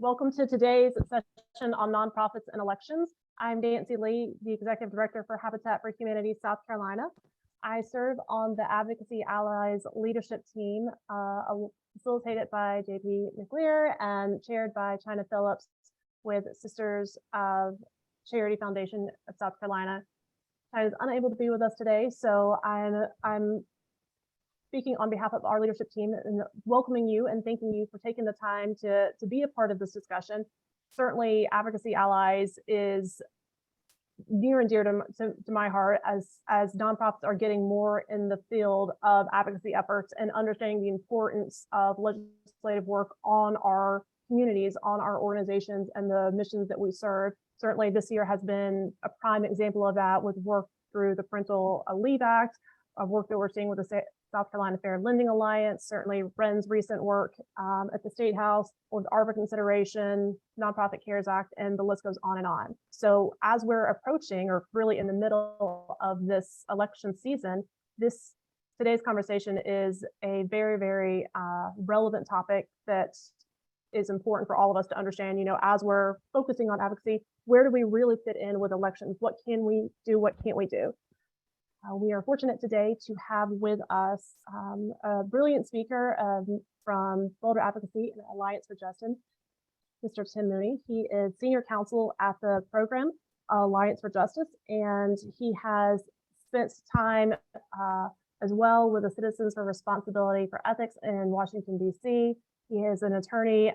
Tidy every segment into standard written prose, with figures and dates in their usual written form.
Welcome to today's session on nonprofits and elections. I'm Nancy Lee, the Executive Director for Habitat for Humanity South Carolina. I serve on the Advocacy Allies leadership team, facilitated by JP McLear and chaired by China Phillips with Sisters of Charity Foundation of South Carolina. China is unable to be with us today, so I'm speaking on behalf of our leadership team and welcoming you and thanking you for taking the time to be a part of this discussion. Certainly, Advocacy Allies is near and dear to my heart as nonprofits are getting more in the field of advocacy efforts and understanding the importance of legislative work on our communities, on our organizations, and the missions that we serve. Certainly, this year has been a prime example of that with work through the Parental Leave Act, of work that we're seeing with the South Carolina Fair Lending Alliance, certainly Ren's recent work at the State House with ARPA consideration, Nonprofit CARES Act, and the list goes on and on. So as we're approaching, or really in the middle of this election season, today's conversation is a very, very relevant topic that is important for all of us to understand. You know, as we're focusing on advocacy, where do we really fit in with elections? What can we do? What can't we do? We are fortunate today to have with us a brilliant speaker from Bolder Advocacy and Alliance for Justice, Mr. Tim Mooney. He is senior counsel at the program Alliance for Justice, and he has spent time as well with the Citizens for Responsibility for Ethics in Washington, D.C. He is an attorney,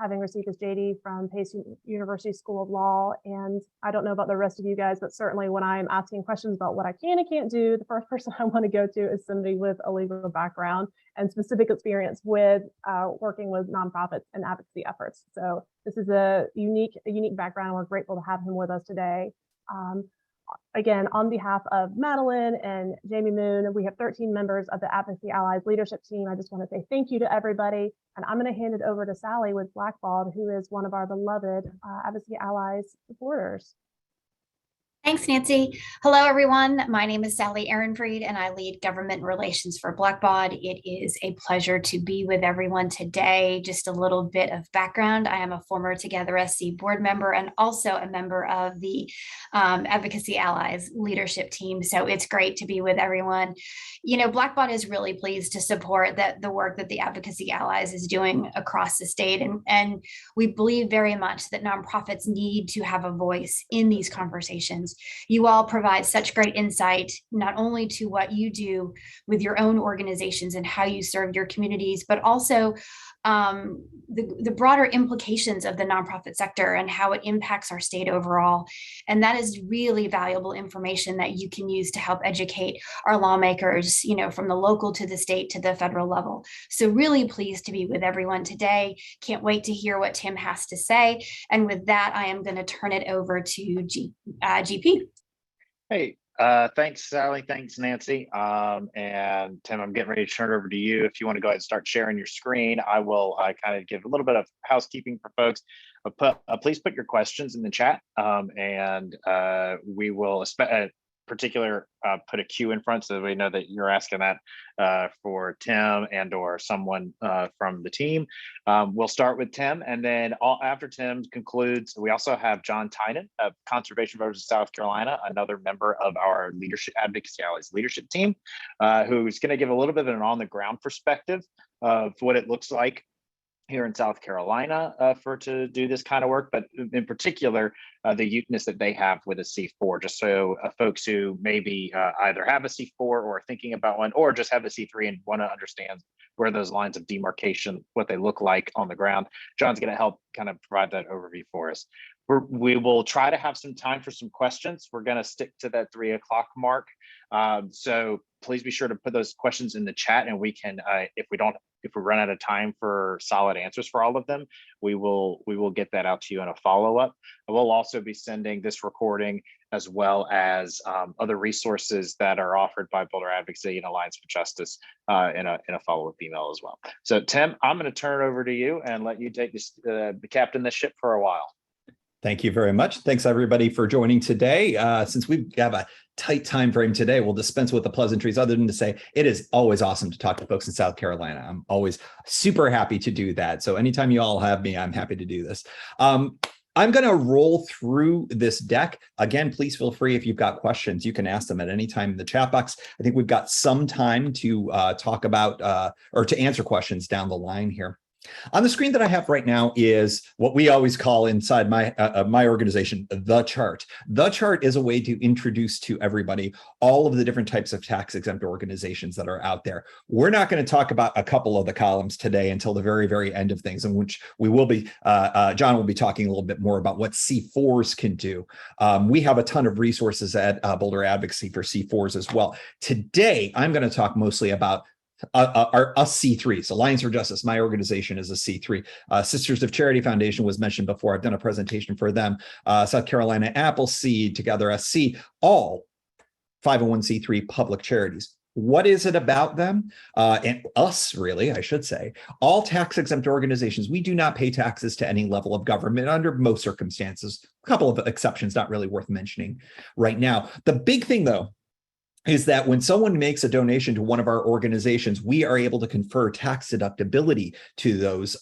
having received his JD from Pace University School of Law. And I don't know about the rest of you guys, but certainly when I'm asking questions about what I can and can't do, the first person I want to go to is somebody with a legal background and specific experience with working with nonprofits and advocacy efforts. So this is a unique background. We're grateful to have him with us today. Again, on behalf of Madeline and Jamie Moon, we have 13 members of the Advocacy Allies leadership team. I just want to say thank you to everybody. And I'm going to hand it over to Sally with Blackballed, who is one of our beloved Advocacy Allies supporters. Thanks, Nancy. Hello, everyone. My name is Sally Ehrenfried, and I lead government relations for Blackballed. It is a pleasure to be with everyone today. Just a little bit of background. I am a former Together SC board member and also a member of the Advocacy Allies leadership team. So it's great to be with everyone. You know, Blackballed is really pleased to support the work that the Advocacy Allies is doing across the state. And we believe very much that nonprofits need to have a voice in these conversations. You all provide such great insight, not only to what you do with your own organizations and how you serve your communities, but also the broader implications of the nonprofit sector and how it impacts our state overall. And that is really valuable information that you can use to help educate our lawmakers, you know, from the local to the state to the federal level. So really pleased to be with everyone today. Can't wait to hear what Tim has to say. And with that, I am going to turn it over to GP. Hey, thanks, Sally. Thanks, Nancy. And Tim, I'm getting ready to turn it over to you. If you want to go ahead and start sharing your screen, I will kind of give a little bit of housekeeping for folks. Please put your questions in the chat, and we will particular put a Q in front so that we know that you're asking that for Tim and or someone from the team. We'll start with Tim, and then after Tim concludes, we also have John Tynan of Conservation Voters of South Carolina, another member of our leadership Advocacy Allies leadership team, who's going to give a little bit of an on-the-ground perspective of what it looks like here in South Carolina to do this kind of work, but in particular, the uniqueness that they have with a C4, just so folks who maybe either have a C4 or are thinking about one, or just have a C3 and want to understand where those lines of demarcation, what they look like on the ground. John's going to help kind of provide that overview for us. We will try to have some time for some questions. We're going to stick to that 3 o'clock mark. So please be sure to put those questions in the chat, and we can, if we run out of time for solid answers for all of them, we will get that out to you in a follow-up. We'll also be sending this recording as well as other resources that are offered by Bolder Advocacy and Alliance for Justice in a follow-up email as well. So Tim, I'm going to turn it over to you and let you take this, captain this ship for a while. Thank you very much. Thanks, everybody, for joining today. Since we have a tight time frame today, we'll dispense with the pleasantries other than to say it is always awesome to talk to folks in South Carolina. I'm always super happy to do that. So anytime you all have me, I'm happy to do this. I'm going to roll through this deck. Again, please feel free if you've got questions, you can ask them at any time in the chat box. I think we've got some time to talk about or to answer questions down the line here. On the screen that I have right now is what we always call inside my organization, the chart. The chart is a way to introduce to everybody all of the different types of tax-exempt organizations that are out there. We're not going to talk about a couple of the columns today until the very, very end of things, in which we will be, John will be talking a little bit more about what C4s can do. We have a ton of resources at Bolder Advocacy for C4s as well. Today, I'm going to talk mostly about us C3s. Alliance for Justice, my organization, is a C3. Sisters of Charity Foundation was mentioned before. I've done a presentation for them. South Carolina Appleseed, Together SC, all 501c3 public charities. What is it about them? And us, really, I should say. All tax-exempt organizations, we do not pay taxes to any level of government under most circumstances. A couple of exceptions not really worth mentioning right now. The big thing, though, is that when someone makes a donation to one of our organizations, we are able to confer tax deductibility to those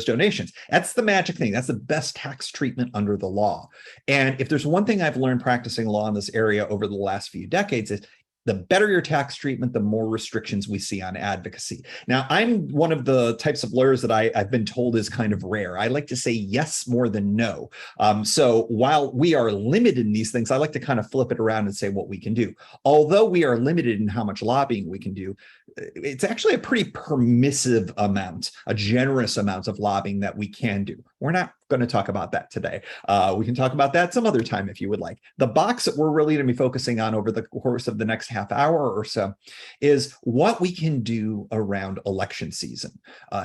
donations. That's the magic thing. That's the best tax treatment under the law. And if there's one thing I've learned practicing law in this area over the last few decades, is the better your tax treatment, the more restrictions we see on advocacy. Now, I'm one of the types of lawyers that I've been told is kind of rare. I like to say yes more than no. So while we are limited in these things, I like to kind of flip it around and say what we can do. Although we are limited in how much lobbying we can do, it's actually a pretty permissive amount, a generous amount of lobbying that we can do. We're not going to talk about that today. We can talk about that some other time if you would like. The box that we're really going to be focusing on over the course of the next half hour or so is what we can do around election season.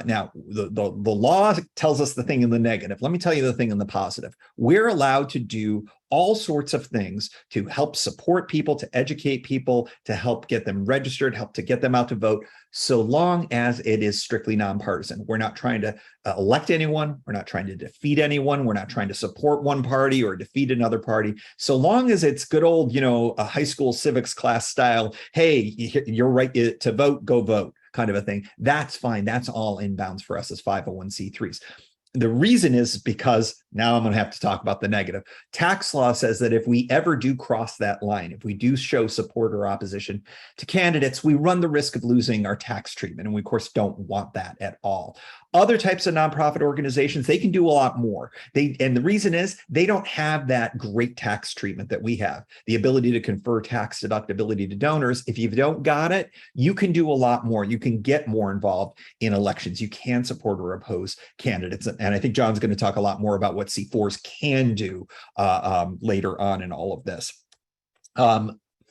Now, the law tells us the thing in the negative. Let me tell you the thing in the positive. We're allowed to do all sorts of things to help support people, to educate people, to help get them registered, help to get them out to vote, so long as it is strictly nonpartisan. We're not trying to elect anyone. We're not trying to defeat anyone. We're not trying to support one party or defeat another party. So long as it's good old, a high school civics class style, hey, you're right to vote, go vote kind of a thing. That's fine. That's all in bounds for us as 501c3s. The reason is because now I'm going to have to talk about the negative. Tax law says that if we ever do cross that line, if we do show support or opposition to candidates, we run the risk of losing our tax treatment. And we, of course, don't want that at all. Other types of nonprofit organizations, they can do a lot more. And the reason is they don't have that great tax treatment that we have, the ability to confer tax deductibility to donors. If you don't got it, you can do a lot more. You can get more involved in elections. You can support or oppose candidates. And I think John's going to talk a lot more about what C4s can do later on in all of this.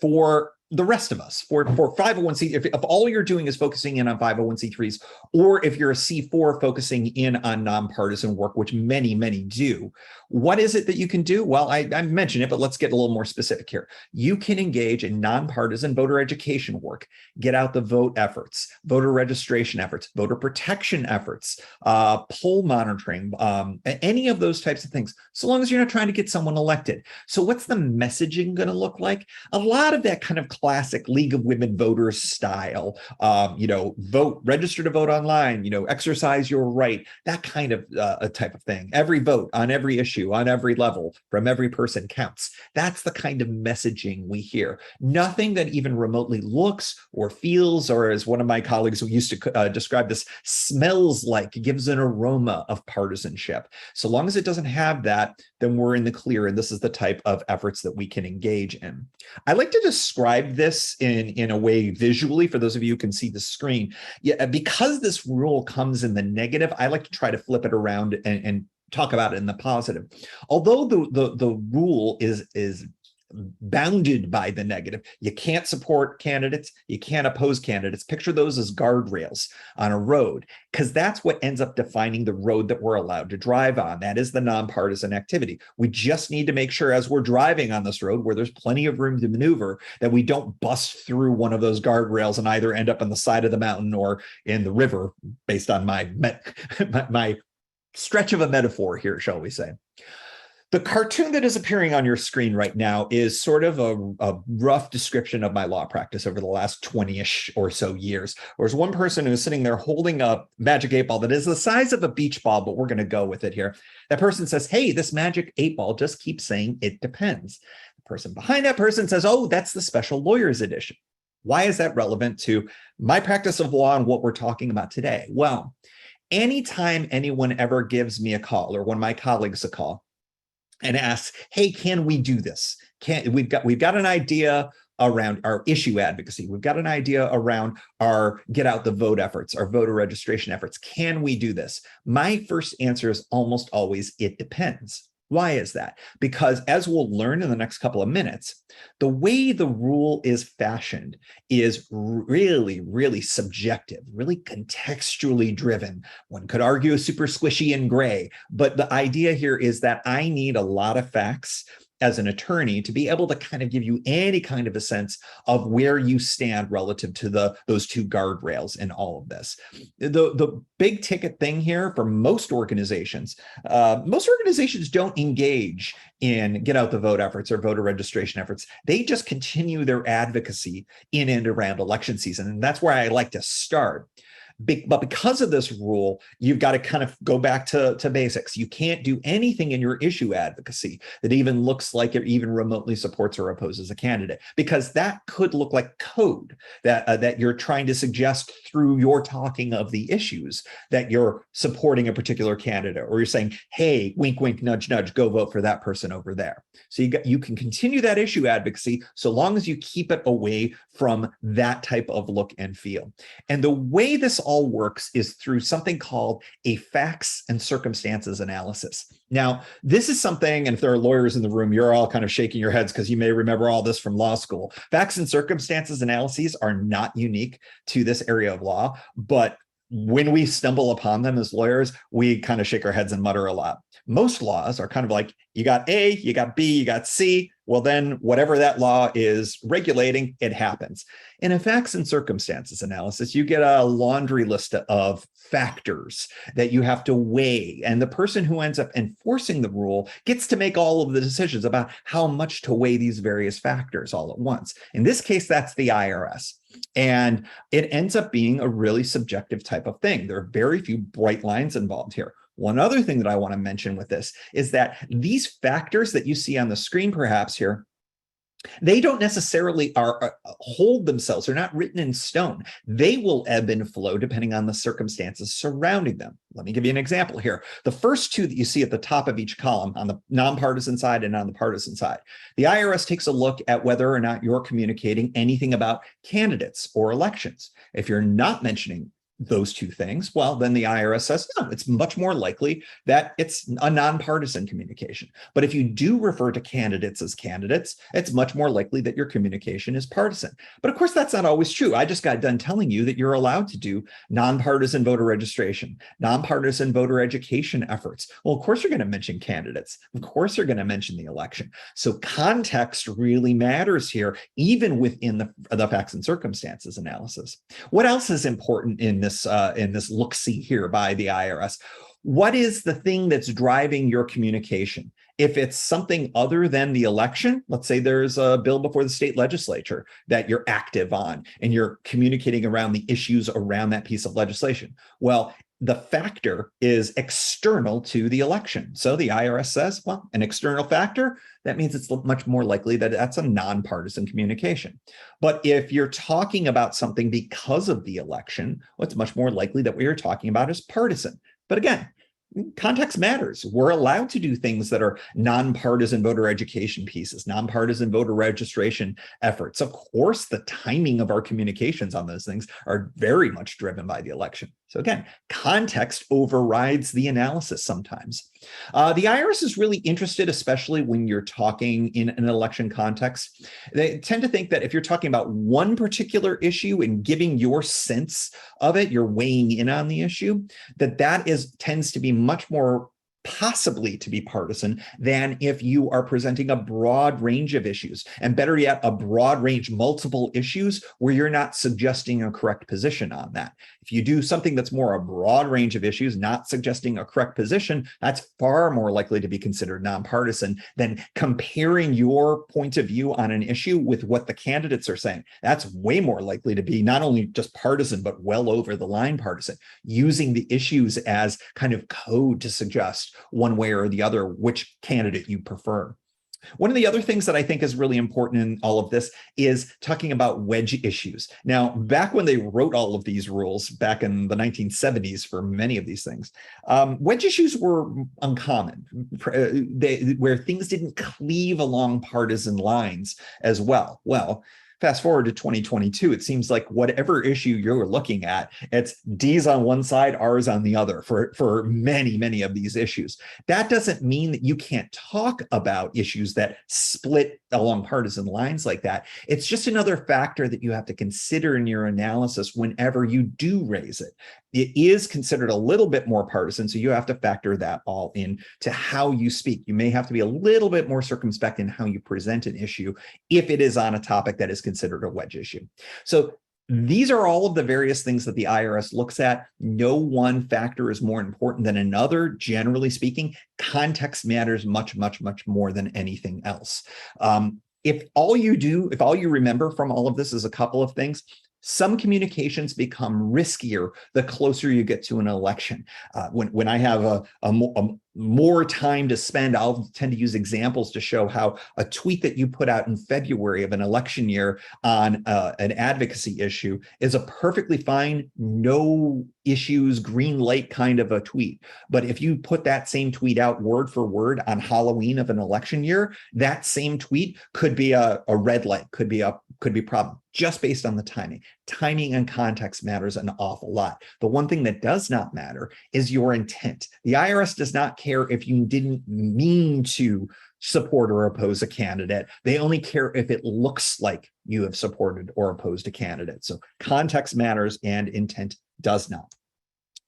For the rest of us, for 501c, if all you're doing is focusing in on 501c3s, or if you're a C4 focusing in on nonpartisan work, which many, many do, what is it that you can do? Well, I mentioned it, but let's get a little more specific here. You can engage in nonpartisan voter education work, get out the vote efforts, voter registration efforts, voter protection efforts, poll monitoring, any of those types of things, so long as you're not trying to get someone elected. So what's the messaging going to look like? A lot of that kind of classic League of Women Voters style, vote, register to vote online, exercise your right, that kind of type of thing. Every vote on every issue, on every level, from every person counts. That's the kind of messaging we hear. Nothing that even remotely looks or feels, or as one of my colleagues who used to describe this, smells like, gives an aroma of partisanship. So long as it doesn't have that, then we're in the clear, and this is the type of efforts that we can engage in. I like to describe this in a way visually for those of you who can see the screen. Yeah, because this rule comes in the negative, I like to try to flip it around and talk about it in the positive. Although the rule is bounded by the negative, you can't support candidates, you can't oppose candidates. Picture those as guardrails on a road, because that's what ends up defining the road that we're allowed to drive on. That is the nonpartisan activity. We just need to make sure as we're driving on this road, where there's plenty of room to maneuver, that we don't bust through one of those guardrails and either end up on the side of the mountain or in the river, based on my stretch of a metaphor here, shall we say. The cartoon that is appearing on your screen right now is sort of a rough description of my law practice over the last 20-ish or so years. There's one person who's sitting there holding a magic 8 ball that is the size of a beach ball, but we're going to go with it here. That person says, hey, this magic 8 ball just keeps saying it depends. The person behind that person says, oh, that's the special lawyer's edition. Why is that relevant to my practice of law and what we're talking about today? Well, anytime anyone ever gives me a call or one of my colleagues a call, and asks, hey, can we do this? We've got an idea around our issue advocacy. We've got an idea around our get out the vote efforts, our voter registration efforts. Can we do this? My first answer is almost always, it depends. Why is that? Because as we'll learn in the next couple of minutes, the way the rule is fashioned is really, really subjective, really contextually driven. One could argue super squishy and gray, but the idea here is that I need a lot of facts as an attorney to be able to kind of give you any kind of a sense of where you stand relative to those two guardrails in all of this. The big ticket thing here for most organizations don't engage in get out the vote efforts or voter registration efforts. They just continue their advocacy in and around election season. And that's where I like to start. But because of this rule, you've got to kind of go back to basics. You can't do anything in your issue advocacy that even looks like it even remotely supports or opposes a candidate, because that could look like code that you're trying to suggest through your talking of the issues that you're supporting a particular candidate, or you're saying, hey, wink, wink, nudge, nudge, go vote for that person over there. So you can continue that issue advocacy so long as you keep it away from that type of look and feel. And the way this all works is through something called a facts and circumstances analysis. Now, this is something, and if there are lawyers in the room, you're all kind of shaking your heads because you may remember all this from law school. Facts and circumstances analyses are not unique to this area of law, but when we stumble upon them as lawyers, we kind of shake our heads and mutter a lot. Most laws are kind of like, you got A, you got B, you got C. Well, then whatever that law is regulating, it happens. In a facts and circumstances analysis, you get a laundry list of factors that you have to weigh. And the person who ends up enforcing the rule gets to make all of the decisions about how much to weigh these various factors all at once. In this case, that's the IRS. And it ends up being a really subjective type of thing. There are very few bright lines involved here. One other thing that I want to mention with this is that these factors that you see on the screen perhaps here, they don't necessarily hold themselves. They're not written in stone. They will ebb and flow depending on the circumstances surrounding them. Let me give you an example here. The first two that you see at the top of each column, on the nonpartisan side and on the partisan side, the IRS takes a look at whether or not you're communicating anything about candidates or elections. If you're not mentioning those two things, well, then the IRS says, no, it's much more likely that it's a nonpartisan communication. But if you do refer to candidates as candidates, it's much more likely that your communication is partisan. But of course, that's not always true. I just got done telling you that you're allowed to do nonpartisan voter registration, nonpartisan voter education efforts. Well, of course, you're going to mention candidates. Of course, you're going to mention the election. So context really matters here, even within the facts and circumstances analysis. What else is important in this look-see here by the IRS? What is the thing that's driving your communication? If it's something other than the election, let's say there's a bill before the state legislature that you're active on and you're communicating around the issues around that piece of legislation. Well, the factor is external to the election. So the IRS says, well, an external factor, that means it's much more likely that that's a nonpartisan communication. But if you're talking about something because of the election, well, it's much more likely that what you're talking about is partisan. But again, context matters. We're allowed to do things that are nonpartisan voter education pieces, nonpartisan voter registration efforts. Of course, the timing of our communications on those things are very much driven by the election. So again, context overrides the analysis sometimes. The IRS is really interested, especially when you're talking in an election context. They tend to think that if you're talking about one particular issue and giving your sense of it, you're weighing in on the issue, that tends to be much more possibly to be partisan than if you are presenting a broad range of issues, and better yet, a broad range, multiple issues where you're not suggesting a correct position on that. If you do something that's more a broad range of issues, not suggesting a correct position, that's far more likely to be considered nonpartisan than comparing your point of view on an issue with what the candidates are saying. That's way more likely to be not only just partisan, but well over the line partisan, using the issues as kind of code to suggest one way or the other which candidate you prefer. One of the other things that I think is really important in all of this is talking about wedge issues. Now, back when they wrote all of these rules back in the 1970s for many of these things, wedge issues were uncommon, where things didn't cleave along partisan lines as well. Well, fast forward to 2022, it seems like whatever issue you're looking at, it's D's on one side, R's on the other for many, many of these issues. That doesn't mean that you can't talk about issues that split along partisan lines like that. It's just another factor that you have to consider in your analysis whenever you do raise it. It is considered a little bit more partisan, so you have to factor that all in to how you speak. You may have to be a little bit more circumspect in how you present an issue if it is on a topic that is considered a wedge issue. So these are all of the various things that the IRS looks at. No one factor is more important than another. Generally speaking, context matters much, much, much more than anything else. If all you remember from all of this is a couple of things, some communications become riskier the closer you get to an election. When I have more time to spend, I'll tend to use examples to show how a tweet that you put out in February of an election year on an advocacy issue is a perfectly fine, no issues, green light kind of a tweet. But if you put that same tweet out word for word on Halloween of an election year, that same tweet could be a red light, could be a problem, just based on the timing. Timing and context matters an awful lot. The one thing that does not matter is your intent. The IRS does not care if you didn't mean to support or oppose a candidate. They only care if it looks like you have supported or opposed a candidate. So context matters and intent does not.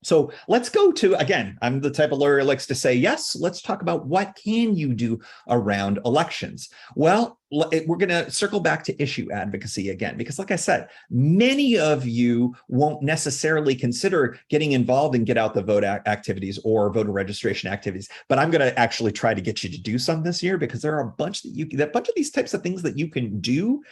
So let's go to, again, I'm the type of lawyer who likes to say, yes, let's talk about what can you do around elections. Well, we're going to circle back to issue advocacy again, because like I said, many of you won't necessarily consider getting involved in get out the vote activities or voter registration activities, but I'm going to actually try to get you to do some this year, because there are a bunch of these types of things that you can do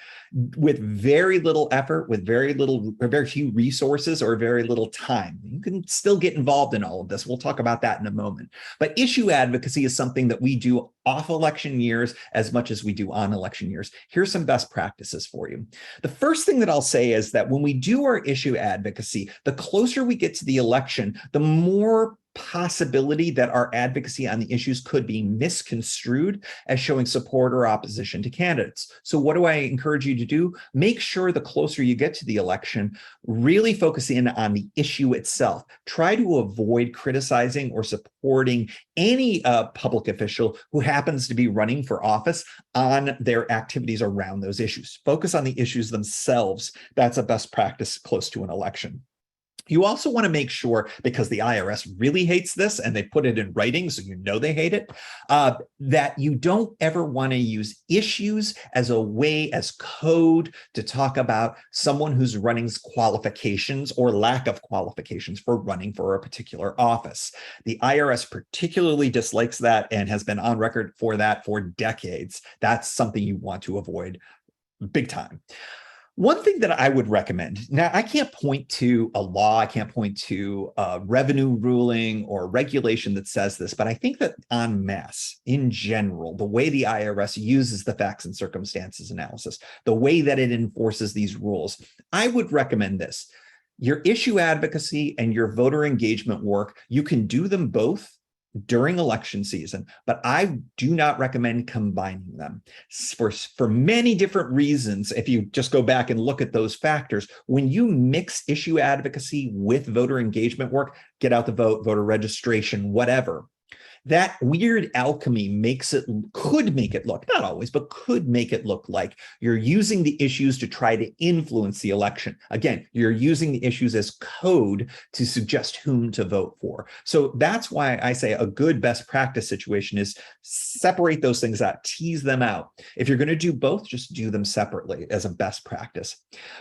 with very little effort, with very few resources or very little time. You can still get involved in all of this. We'll talk about that in a moment. But issue advocacy is something that we do off election years as much as we do on election years. Here's some best practices for you. The first thing that I'll say is that when we do our issue advocacy, the closer we get to the election, the more possibility that our advocacy on the issues could be misconstrued as showing support or opposition to candidates. So what do I encourage you to do? Make sure the closer you get to the election, really focus in on the issue itself. Try to avoid criticizing or supporting any public official who happens to be running for office on their activities around those issues. Focus on the issues themselves. That's a best practice close to an election. You also want to make sure, because the IRS really hates this and they put it in writing, so you know they hate it, that you don't ever want to use issues as code to talk about someone who's running's qualifications or lack of qualifications for running for a particular office. The IRS particularly dislikes that and has been on record for that for decades. That's something you want to avoid big time. One thing that I would recommend, now I can't point to a law, I can't point to a revenue ruling or regulation that says this, but I think that en masse, in general, the way the IRS uses the facts and circumstances analysis, the way that it enforces these rules, I would recommend this. Your issue advocacy and your voter engagement work, you can do them both during election season, but I do not recommend combining them for many different reasons. If you just go back and look at those factors, when you mix issue advocacy with voter engagement work, get out the vote, voter registration, whatever, that weird alchemy could make it look, not always, but could make it look like you're using the issues to try to influence the election. Again, you're using the issues as code to suggest whom to vote for. So that's why I say a good best practice situation is separate those things out, tease them out. If you're going to do both, just do them separately as a best practice.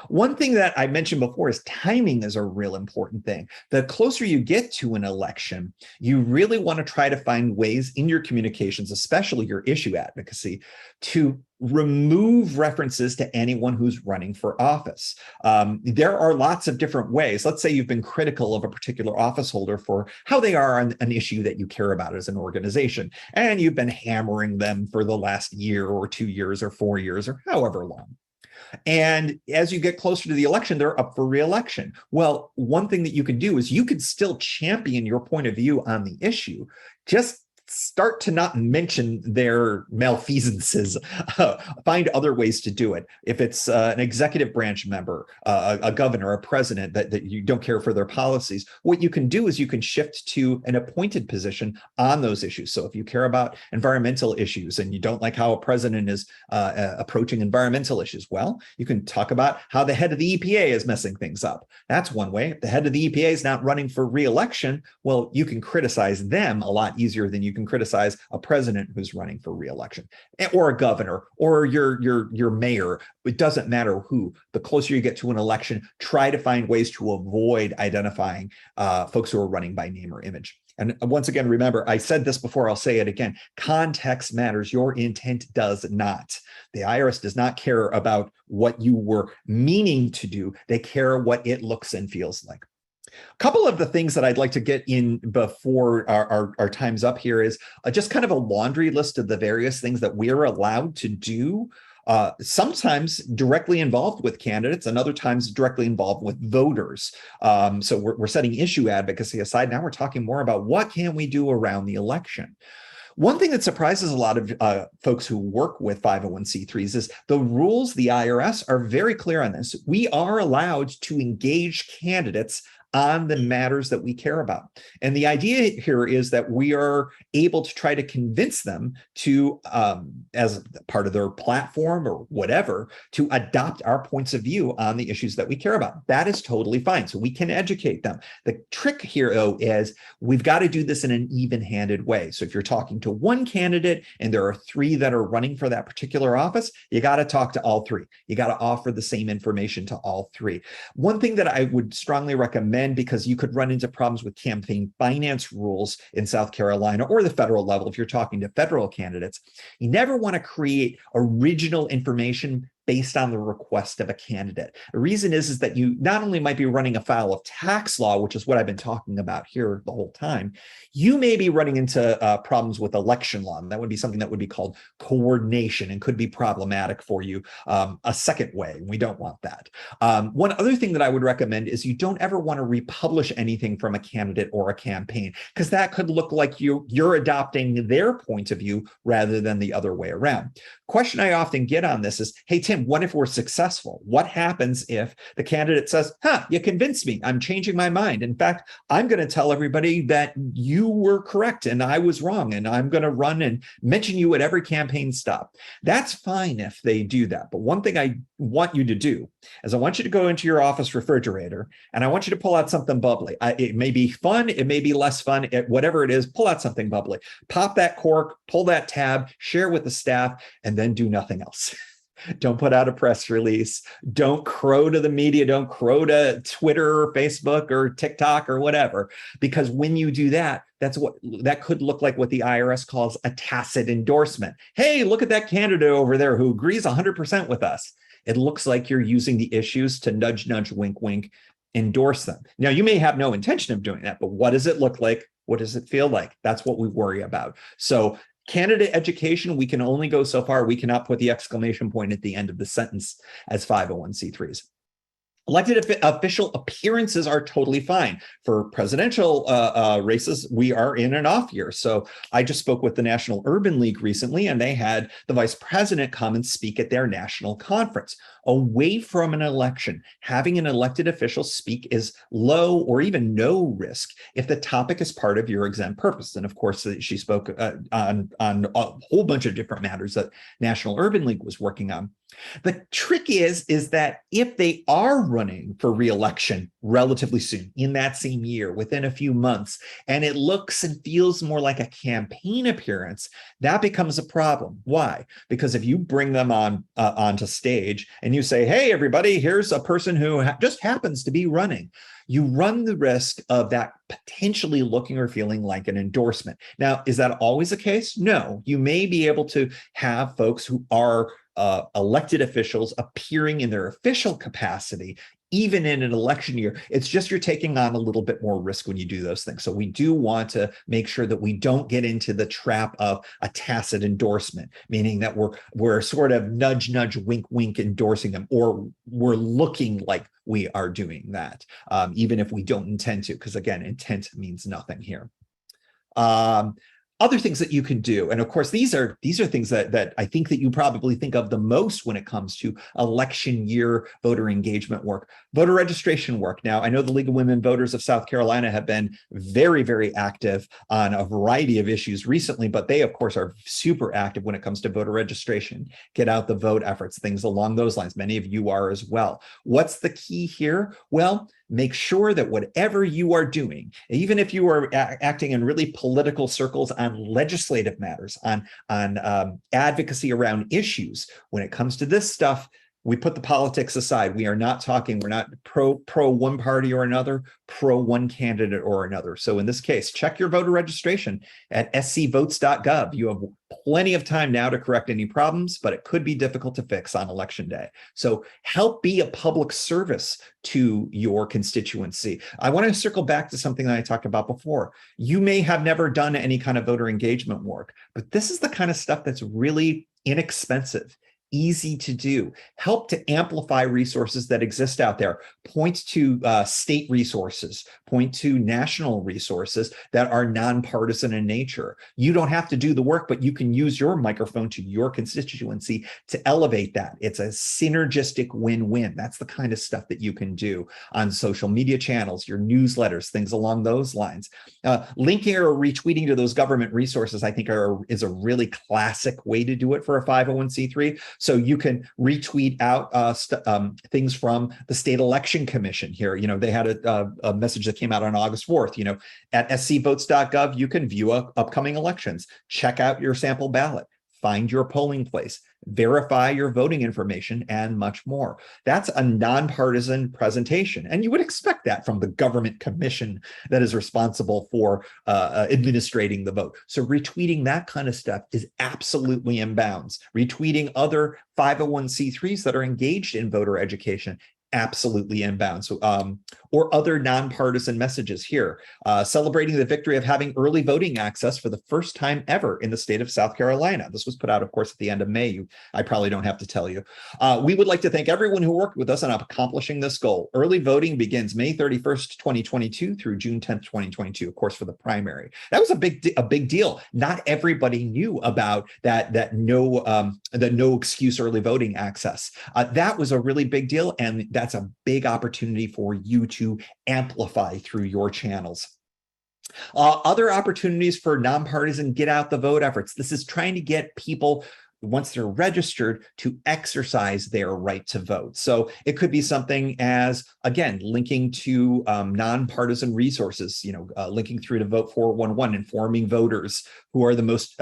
One thing that I mentioned before is timing is a real important thing. The closer you get to an election, you really want to try to find ways in your communications, especially your issue advocacy, to remove references to anyone who's running for office. There are lots of different ways. Let's say you've been critical of a particular office holder for how they are on an issue that you care about as an organization, and you've been hammering them for the last year or 2 years or 4 years or however long. And as you get closer to the election, they're up for re-election. Well, one thing that you could do is you could still champion your point of view on the issue. Just start to not mention their malfeasances. Find other ways to do it. If it's an executive branch member, a governor, a president that you don't care for their policies, what you can do is you can shift to an appointed position on those issues. So if you care about environmental issues and you don't like how a president is approaching environmental issues, well, you can talk about how the head of the EPA is messing things up. That's one way. If the head of the EPA is not running for re-election, well, you can criticize them a lot easier than you can criticize a president who's running for re-election, or a governor, or your mayor. It doesn't matter who. The closer you get to an election, try to find ways to avoid identifying folks who are running by name or image. And once again, remember, I said this before, I'll say it again. Context matters. Your intent does not. The IRS does not care about what you were meaning to do. They care what it looks and feels like. A couple of the things that I'd like to get in before our time's up here is just kind of a laundry list of the various things that we're allowed to do, sometimes directly involved with candidates and other times directly involved with voters. So we're setting issue advocacy aside. Now we're talking more about what can we do around the election. One thing that surprises a lot of folks who work with 501c3s is the rules, the IRS, are very clear on this. We are allowed to engage candidates on the matters that we care about. And the idea here is that we are able to try to convince them to, as part of their platform or whatever, to adopt our points of view on the issues that we care about. That is totally fine. So we can educate them. The trick here, though, is we've got to do this in an even-handed way. So if you're talking to one candidate and there are 3 that are running for that particular office, you got to talk to all 3. You got to offer the same information to all 3. One thing that I would strongly recommend, because you could run into problems with campaign finance rules in South Carolina or the federal level if you're talking to federal candidates, you never want to create original information based on the request of a candidate. The reason is that you not only might be running afoul of tax law, which is what I've been talking about here the whole time, you may be running into problems with election law. And that would be something that would be called coordination and could be problematic for you a second way. We don't want that. One other thing that I would recommend is you don't ever want to republish anything from a candidate or a campaign, because that could look like you're adopting their point of view rather than the other way around. Question I often get on this is, hey, Tim, what if we're successful? What happens if the candidate says, you convinced me, I'm changing my mind. In fact, I'm going to tell everybody that you were correct and I was wrong, and I'm going to run and mention you at every campaign stop. That's fine if they do that. But one thing I want you to do is I want you to go into your office refrigerator and I want you to pull out something bubbly. It may be fun, it may be less fun, whatever it is, pull out something bubbly. Pop that cork, pull that tab, share with the staff, and then do nothing else. Don't put out a press release. Don't crow to the media. Don't crow to Twitter or Facebook or TikTok or whatever. Because when you do that, that could look like what the IRS calls a tacit endorsement. Hey, look at that candidate over there who agrees 100% with us. It looks like you're using the issues to nudge, nudge, wink, wink, endorse them. Now, you may have no intention of doing that, but what does it look like? What does it feel like? That's what we worry about. So candidate education, we can only go so far. We cannot put the exclamation point at the end of the sentence as 501c3s. Elected official appearances are totally fine. For presidential races, we are in an off year. So I just spoke with the National Urban League recently, and they had the vice president come and speak at their national conference. Away from an election, having an elected official speak is low or even no risk if the topic is part of your exempt purpose. And of course, she spoke on a whole bunch of different matters that National Urban League was working on. The trick is that if they are running for re-election relatively soon, in that same year, within a few months, and it looks and feels more like a campaign appearance, that becomes a problem. Why? Because if you bring them onto stage and you say, hey, everybody, here's a person who just happens to be running, you run the risk of that potentially looking or feeling like an endorsement. Now, is that always the case? No. You may be able to have folks who are elected officials appearing in their official capacity, even in an election year. It's just you're taking on a little bit more risk when you do those things. So we do want to make sure that we don't get into the trap of a tacit endorsement, meaning that we're sort of nudge, nudge, wink, wink endorsing them, or we're looking like we are doing that, even if we don't intend to, because again, intent means nothing here. Other things that you can do, and of course, these are things that I think that you probably think of the most when it comes to election year voter engagement work, voter registration work. Now, I know the League of Women Voters of South Carolina have been very, very active on a variety of issues recently, but they, of course, are super active when it comes to voter registration, get out the vote efforts, things along those lines. Many of you are as well. What's the key here? Well, make sure that whatever you are doing, even if you are acting in really political circles on legislative matters, on advocacy around issues, when it comes to this stuff, we put the politics aside. We're not pro one party or another, pro one candidate or another. So in this case, check your voter registration at scvotes.gov. You have plenty of time now to correct any problems, but it could be difficult to fix on election day. So help be a public service to your constituency. I want to circle back to something that I talked about before. You may have never done any kind of voter engagement work, but this is the kind of stuff that's really inexpensive, easy to do. Help to amplify resources that exist out there. Point to state resources, point to national resources that are nonpartisan in nature. You don't have to do the work, but you can use your microphone to your constituency to elevate that. It's a synergistic win-win. That's the kind of stuff that you can do on social media channels, your newsletters, things along those lines. Linking or retweeting to those government resources, I think, is a really classic way to do it for a 501c3. So you can retweet out things from the State Election Commission here. You know, they had a message that came out on August 4th. You know, at scvotes.gov, you can view upcoming elections, check out your sample ballot, find your polling place, verify your voting information, and much more. That's a nonpartisan presentation. And you would expect that from the government commission that is responsible for administrating the vote. So retweeting that kind of stuff is absolutely in bounds. Retweeting other 501c3s that are engaged in voter education, absolutely in bounds. Or other nonpartisan messages here, celebrating the victory of having early voting access for the first time ever in the state of South Carolina. This was put out, of course, at the end of May. I probably don't have to tell you. We would like to thank everyone who worked with us on accomplishing this goal. Early voting begins May 31st, 2022 through June 10th, 2022, of course, for the primary. That was a big deal. Not everybody knew about the no excuse early voting access. That was a really big deal, and that's a big opportunity for you to amplify through your channels. Other opportunities for nonpartisan get out the vote efforts. This is trying to get people, once they're registered, to exercise their right to vote. So it could be something as, again, linking to nonpartisan resources, you know, linking through to Vote 411, informing voters who are the most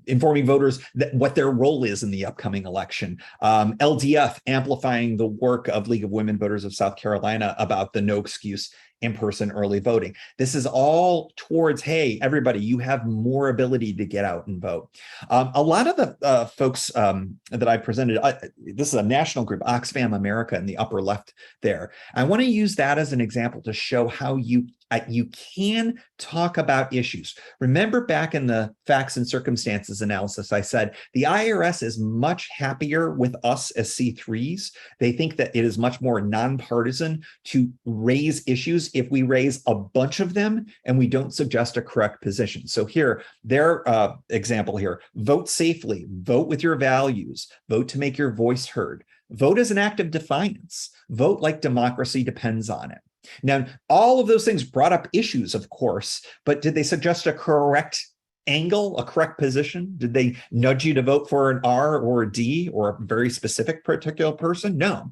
informing voters that what their role is in the upcoming election. LDF amplifying the work of League of Women Voters of South Carolina about the no excuse in-person early voting. This is all towards, hey, everybody, you have more ability to get out and vote. A lot of the folks that I presented, this is a national group, Oxfam America in the upper left there. I want to use that as an example to show how you You can talk about issues. Remember back in the facts and circumstances analysis, I said the IRS is much happier with us as C3s. They think that it is much more nonpartisan to raise issues if we raise a bunch of them and we don't suggest a correct position. So here, their example here, vote safely, vote with your values, vote to make your voice heard, vote as an act of defiance, vote like democracy depends on it. Now, all of those things brought up issues, of course, but did they suggest a correct angle, a correct position? Did they nudge you to vote for an R or a D or a very specific particular person? No.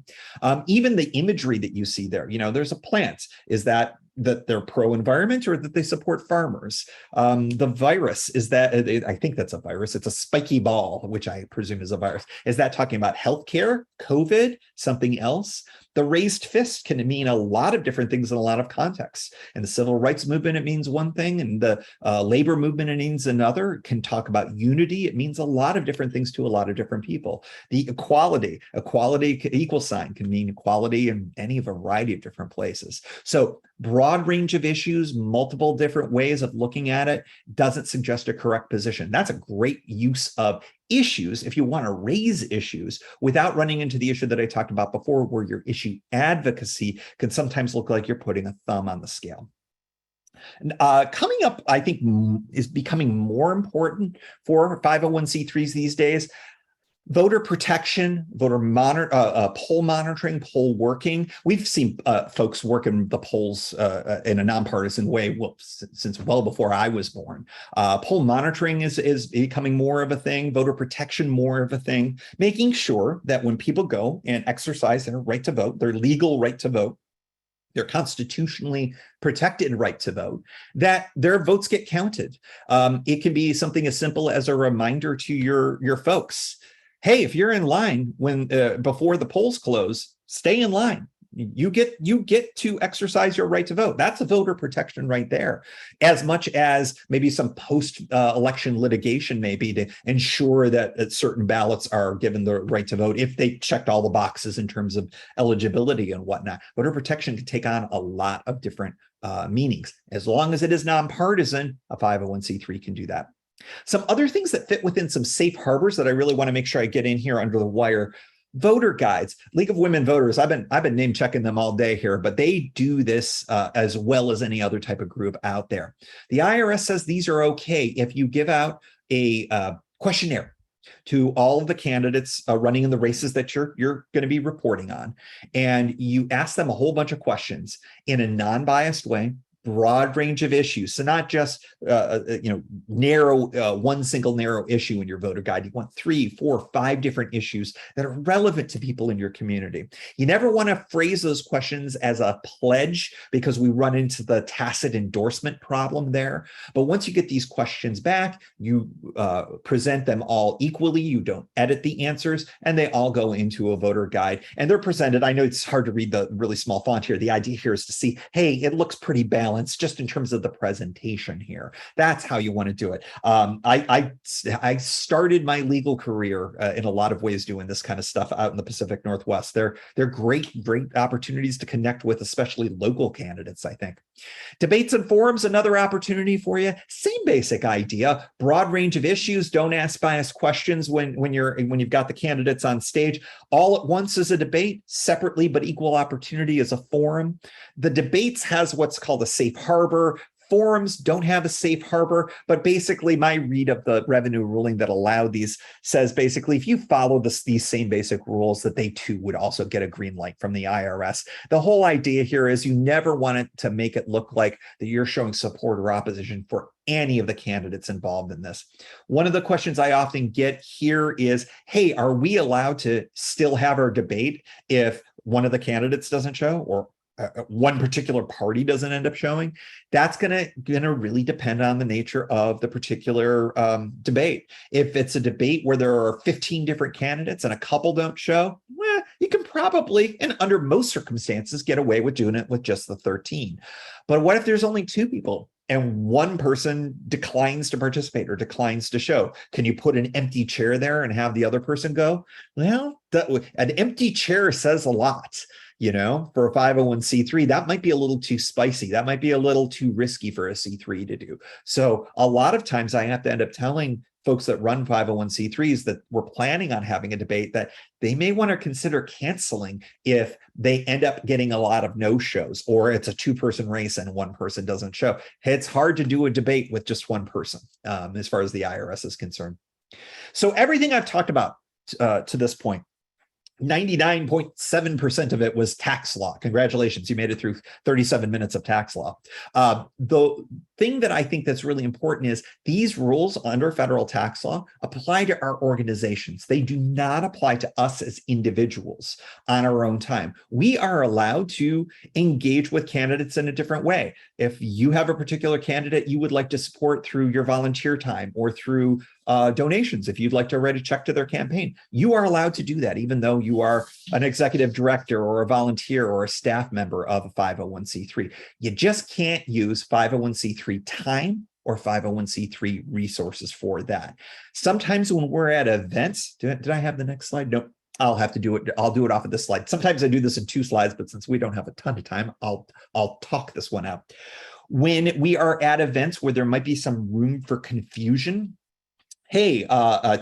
Even the imagery that you see there, there's a plant. Is that they're pro-environment or that they support farmers? The virus, is that, I think that's a virus. It's a spiky ball, which I presume is a virus. Is that talking about healthcare, COVID, something else? The raised fist can mean a lot of different things in a lot of contexts. In the civil rights movement, it means one thing, and the labor movement, it means another. It can talk about unity. It means a lot of different things to a lot of different people. The equality equal sign can mean equality in any variety of different places. So broad range of issues, multiple different ways of looking at it, doesn't suggest a correct position. That's a great use of issues if you want to raise issues without running into the issue that I talked about before, where your issue advocacy can sometimes look like you're putting a thumb on the scale. Coming up, I think, is becoming more important for 501c3s these days. Voter protection, poll monitoring, poll working. We've seen folks work in the polls in a nonpartisan way since well before I was born. Poll monitoring is becoming more of a thing, voter protection more of a thing, making sure that when people go and exercise their right to vote, their legal right to vote, their constitutionally protected right to vote, that their votes get counted. It can be something as simple as a reminder to your folks. Hey, if you're in line when before the polls close, stay in line. You get to exercise your right to vote. That's a voter protection right there, as much as maybe some post-election litigation maybe to ensure that certain ballots are given the right to vote if they checked all the boxes in terms of eligibility and whatnot. Voter protection can take on a lot of different meanings. As long as it is nonpartisan, a 501c3 can do that. Some other things that fit within some safe harbors that I really want to make sure I get in here under the wire. Voter guides, League of Women Voters. I've been name checking them all day here, but they do this as well as any other type of group out there. The IRS says these are okay if you give out a questionnaire to all of the candidates running in the races that you're going to be reporting on, and you ask them a whole bunch of questions in a non-biased way. Broad range of issues. So not just, narrow, one single narrow issue in your voter guide. You want 3, 4, 5 different issues that are relevant to people in your community. You never want to phrase those questions as a pledge because we run into the tacit endorsement problem there. But once you get these questions back, you present them all equally. You don't edit the answers, and they all go into a voter guide. And they're presented. I know it's hard to read the really small font here. The idea here is to see, hey, it looks pretty balanced just in terms of the presentation here. That's how you want to do it. I started my legal career in a lot of ways doing this kind of stuff out in the Pacific Northwest. They're great opportunities to connect with, especially local candidates, I think. Debates and forums, another opportunity for you. Same basic idea. Broad range of issues. Don't ask biased questions when you've got the candidates on stage. All at once is a debate, separately but equal opportunity is a forum. The debates has what's called a safe harbor. Forums don't have a safe harbor, but basically my read of the revenue ruling that allowed these says basically if you follow these same basic rules that they too would also get a green light from the IRS. The whole idea here is you never want it to make it look like that you're showing support or opposition for any of the candidates involved in this. One of the questions I often get here is, hey, are we allowed to still have our debate if one of the candidates doesn't show or one particular party doesn't end up showing? That's gonna really depend on the nature of the particular debate. If it's a debate where there are 15 different candidates and a couple don't show, you can probably, and under most circumstances, get away with doing it with just the 13. But what if there's only 2 people and one person declines to participate or declines to show? Can you put an empty chair there and have the other person go? Well, an empty chair says a lot. For a 501c3, that might be a little too spicy. That might be a little too risky for a C3 to do. So a lot of times I have to end up telling folks that run 501c3s that we're planning on having a debate that they may want to consider canceling if they end up getting a lot of no-shows, or it's a two-person race and one person doesn't show. It's hard to do a debate with just one person as far as the IRS is concerned. So everything I've talked about to this point, 99.7% of it was tax law. Congratulations, you made it through 37 minutes of tax law. The thing that I think that's really important is these rules under federal tax law apply to our organizations. They do not apply to us as individuals on our own time. We are allowed to engage with candidates in a different way. If you have a particular candidate you would like to support through your volunteer time or through donations, if you'd like to write a check to their campaign, you are allowed to do that, even though you are an executive director or a volunteer or a staff member of a 501c3. You just can't use 501c3 time or 501c3 resources for that. Sometimes when we're at events, did I have the next slide? Nope. I'll have to do it. I'll do it off of this slide. Sometimes I do this in 2 slides, but since we don't have a ton of time, I'll talk this one out. When we are at events where there might be some room for confusion, hey,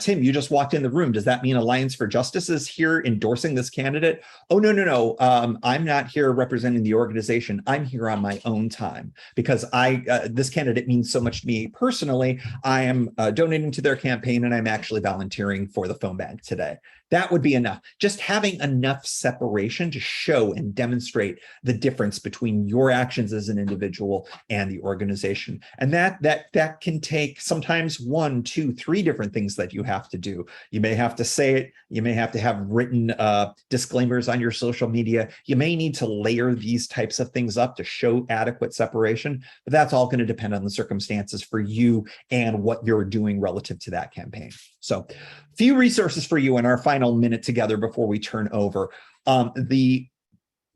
Tim, you just walked in the room. Does that mean Alliance for Justice is here endorsing this candidate? Oh, no. I'm not here representing the organization. I'm here on my own time because this candidate means so much to me personally. I am donating to their campaign and I'm actually volunteering for the phone bank today. That would be enough. Just having enough separation to show and demonstrate the difference between your actions as an individual and the organization. And that can take sometimes 1, 2, 3 different things that you have to do. You may have to say it. You may have to have written disclaimers on your social media. You may need to layer these types of things up to show adequate separation, but that's all going to depend on the circumstances for you and what you're doing relative to that campaign. So a few resources for you in our final minute together before we turn over.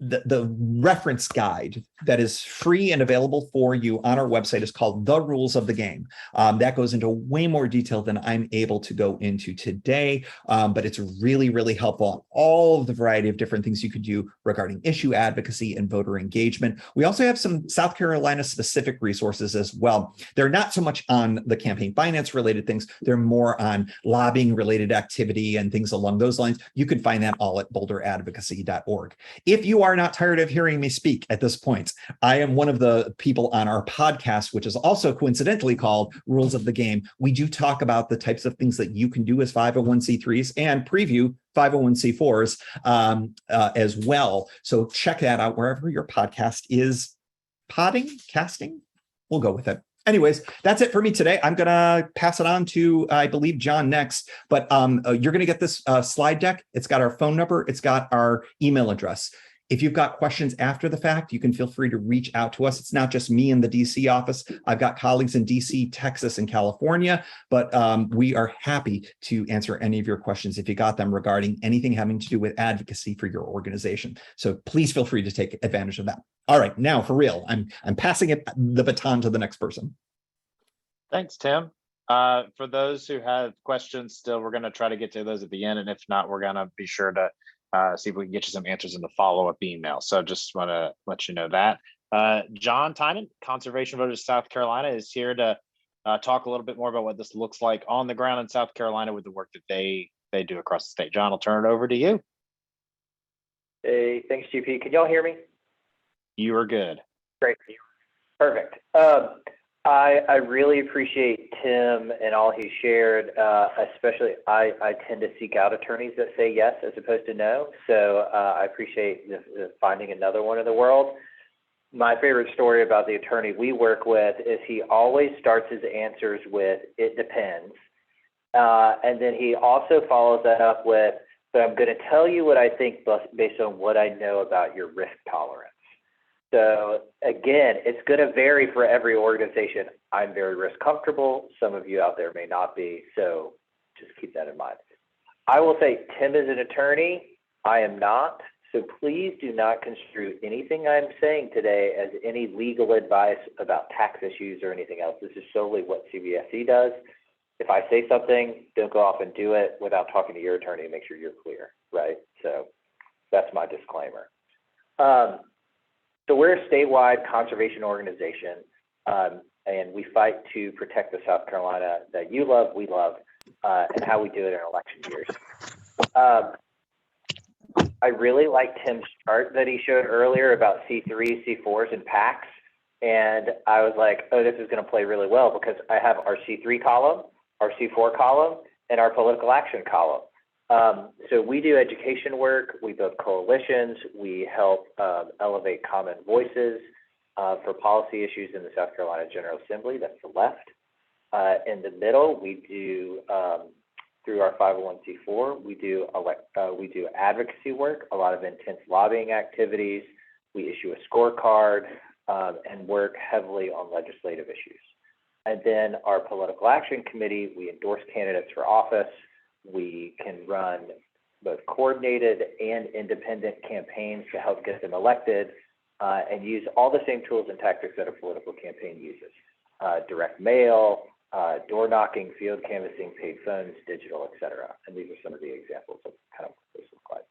The reference guide that is free and available for you on our website is called The Rules of the Game. That goes into way more detail than I'm able to go into today, but it's really, really helpful on all of the variety of different things you could do regarding issue advocacy and voter engagement. We also have some South Carolina specific resources as well. They're not so much on the campaign finance related things. They're more on lobbying related activity and things along those lines. You can find that all at bolderadvocacy.org. If you are not tired of hearing me speak at this point, I am one of the people on our podcast, which is also coincidentally called Rules of the Game. We do talk about the types of things that you can do as 501c3s and preview 501c4s as well. So check that out wherever your podcast is casting. We'll go with it. Anyways, that's it for me today. I'm going to pass it on to, I believe, John next. But you're going to get this slide deck. It's got our phone number. It's got our email address. If you've got questions after the fact, you can feel free to reach out to us. It's not just me in the DC office. I've got colleagues in DC, Texas, and California, but we are happy to answer any of your questions if you got them regarding anything having to do with advocacy for your organization. So please feel free to take advantage of that. All right, now for real, I'm passing the baton to the next person. Thanks, Tim. For those who have questions still, we're going to try to get to those at the end. And if not, we're going to be sure to see if we can get you some answers in the follow-up email. So just want to let you know that. John Tynan, Conservation Voters South Carolina, is here to talk a little bit more about what this looks like on the ground in South Carolina with the work that they do across the state. John, I'll turn it over to you. Hey, thanks, GP. Can y'all hear me? You are good. Great. Perfect. I really appreciate Tim and all he shared, especially I tend to seek out attorneys that say yes as opposed to no. So I appreciate finding another one in the world. My favorite story about the attorney we work with is he always starts his answers with, "It depends." And then he also follows that up with, "But I'm going to tell you what I think based on what I know about your risk tolerance." So again, it's going to vary for every organization. I'm very risk comfortable. Some of you out there may not be. So just keep that in mind. I will say Tim is an attorney. I am not. So please do not construe anything I'm saying today as any legal advice about tax issues or anything else. This is solely what CVSC does. If I say something, don't go off and do it without talking to your attorney and make sure you're clear, right? So that's my disclaimer. So we're a statewide conservation organization, and we fight to protect the South Carolina that you love, we love, and how we do it in election years. I really liked Tim's chart that he showed earlier about C3s, C4s, and PACs. And I was like, oh, this is going to play really well because I have our C3 column, our C4 column, and our political action column. So we do education work, we build coalitions, we help elevate common voices for policy issues in the South Carolina General Assembly. That's the left. In the middle, we do through our 501c4, we do advocacy work, a lot of intense lobbying activities. We issue a scorecard and work heavily on legislative issues. And then our political action committee, we endorse candidates for office. We can run both coordinated and independent campaigns to help get them elected and use all the same tools and tactics that a political campaign uses. Direct mail, door knocking, field canvassing, paid phones, digital, et cetera. And these are some of the examples of kind of what this looks like.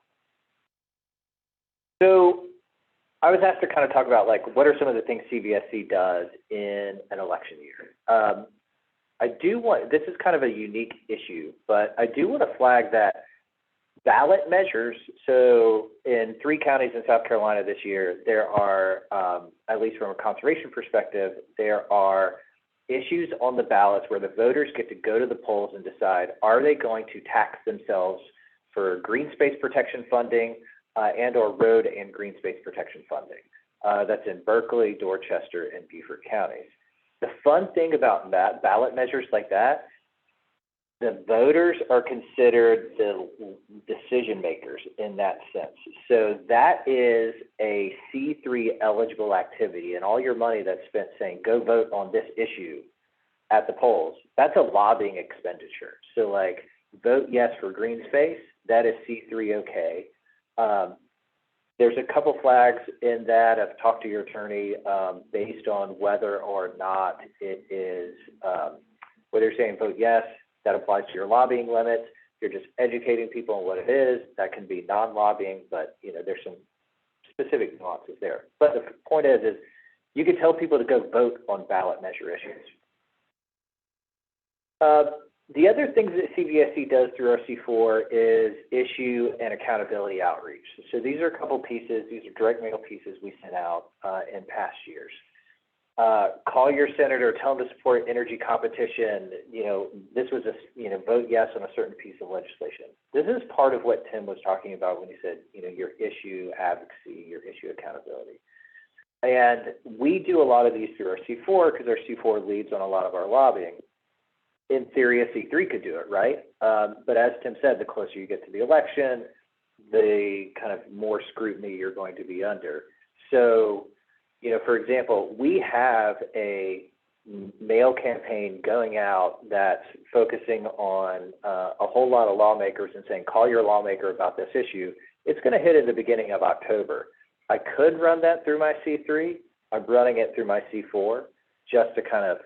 So I was asked to kind of talk about like, what are some of the things CVSC does in an election year? This is kind of a unique issue, but I do want to flag that ballot measures. So in 3 counties in South Carolina this year, there are, at least from a conservation perspective, there are issues on the ballots where the voters get to go to the polls and decide, are they going to tax themselves for green space protection funding and or road and green space protection funding. That's in Berkeley, Dorchester, and Beaufort counties. The fun thing about that, ballot measures like that, the voters are considered the decision makers in that sense. So that is a C3 eligible activity, and all your money that's spent saying, go vote on this issue at the polls, that's a lobbying expenditure. So like vote yes for green space, that is C3 okay. There's a couple flags in that. I've talked to your attorney based on whether or not it is, whether you're saying vote yes, that applies to your lobbying limits. If you're just educating people on what it is, that can be non-lobbying, but you know, there's some specific nuances there. But the point is you can tell people to go vote on ballot measure issues. The other things that CVSC does through our C4 is issue and accountability outreach. So these are a couple pieces. These are direct mail pieces we sent out in past years. Call your senator, tell them to support energy competition. You know, this was a, you know, vote yes on a certain piece of legislation. This is part of what Tim was talking about when he said, you know, your issue advocacy, your issue accountability. And we do a lot of these through our C4 because our C4 leads on a lot of our lobbying. In theory, a C3 could do it, right? But as Tim said, the closer you get to the election, the kind of more scrutiny you're going to be under. So, you know, for example, we have a mail campaign going out that's focusing on a whole lot of lawmakers and saying, call your lawmaker about this issue. It's going to hit at the beginning of October. I could run that through my C3. I'm running it through my C4 just to kind of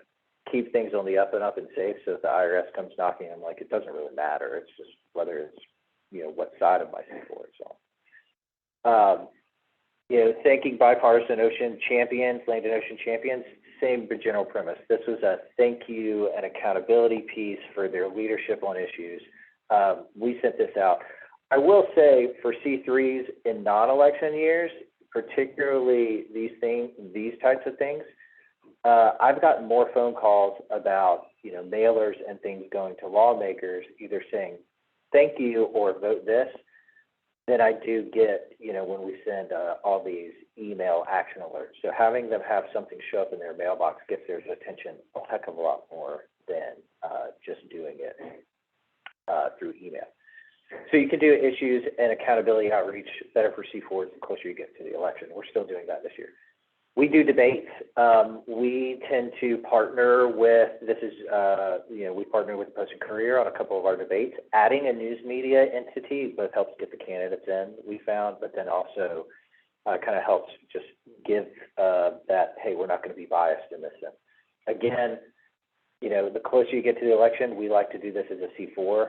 keep things on the up and up and safe. So if the IRS comes knocking, I'm like, it doesn't really matter. It's just whether it's, you know, what side of my C4 it's on. You know, thanking bipartisan ocean champions, land and ocean champions, same general premise. This was a thank you and accountability piece for their leadership on issues. We sent this out. I will say for C3s in non-election years, particularly these types of things, I've gotten more phone calls about, you know, mailers and things going to lawmakers, either saying thank you or vote this, than I do get, you know, when we send all these email action alerts. So having them have something show up in their mailbox gets their attention a heck of a lot more than just doing it through email. So you can do issues and accountability outreach better for C4s the closer you get to the election. We're still doing that this year. We do debates. We tend to partner with, you know, we partner with the Post and Courier on a couple of our debates. Adding a news media entity both helps get the candidates in, we found, but then also kind of helps just give that, hey, we're not going to be biased in this sense. Again, you know, the closer you get to the election, we like to do this as a C4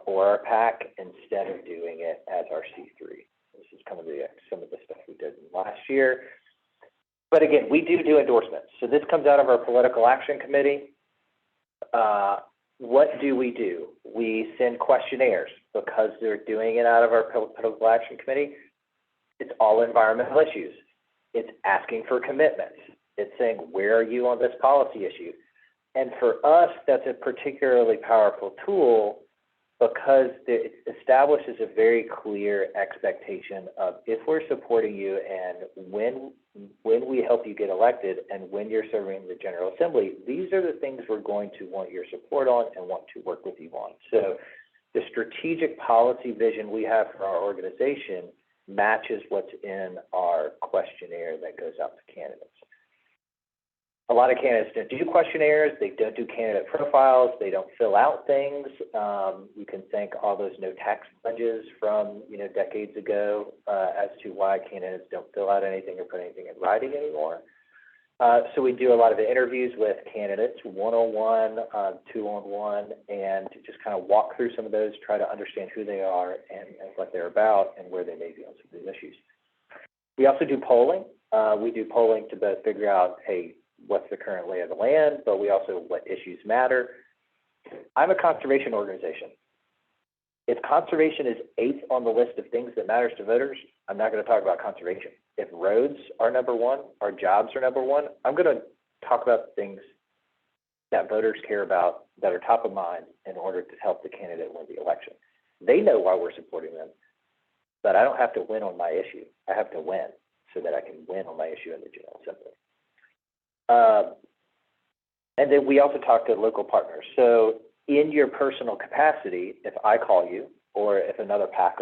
or our PAC instead of doing it as our C3. This is kind of some of the stuff we did last year. But again, we do endorsements. So this comes out of our Political Action Committee. What do? We send questionnaires because they're doing it out of our Political Action Committee. It's all environmental issues. It's asking for commitments. It's saying, where are you on this policy issue? And for us, that's a particularly powerful tool because it establishes a very clear expectation of if we're supporting you and when we help you get elected and when you're serving the General Assembly, these are the things we're going to want your support on and want to work with you on. So the strategic policy vision we have for our organization matches what's in our questionnaire that goes out to candidates. A lot of candidates don't do questionnaires. They don't do candidate profiles. They don't fill out things. You can thank all those no tax pledges from decades ago as to why candidates don't fill out anything or put anything in writing anymore. So we do a lot of interviews with candidates, one-on-one, two-on-one, and to just kind of walk through some of those, try to understand who they are and what they're about and where they may be on some of these issues. We also do polling. We do polling to both figure out, hey, what's the current lay of the land, but we also what issues matter. I'm a conservation organization. If conservation is 8th on the list of things that matters to voters, I'm not going to talk about conservation. If roads are number one, our jobs are number one, I'm going to talk about things that voters care about that are top of mind in order to help the candidate win the election. They know why we're supporting them, but I don't have to win on my issue. I have to win so that I can win on my issue in the General Assembly. And then we also talk to local partners. So in your personal capacity, if I call you or if another PAC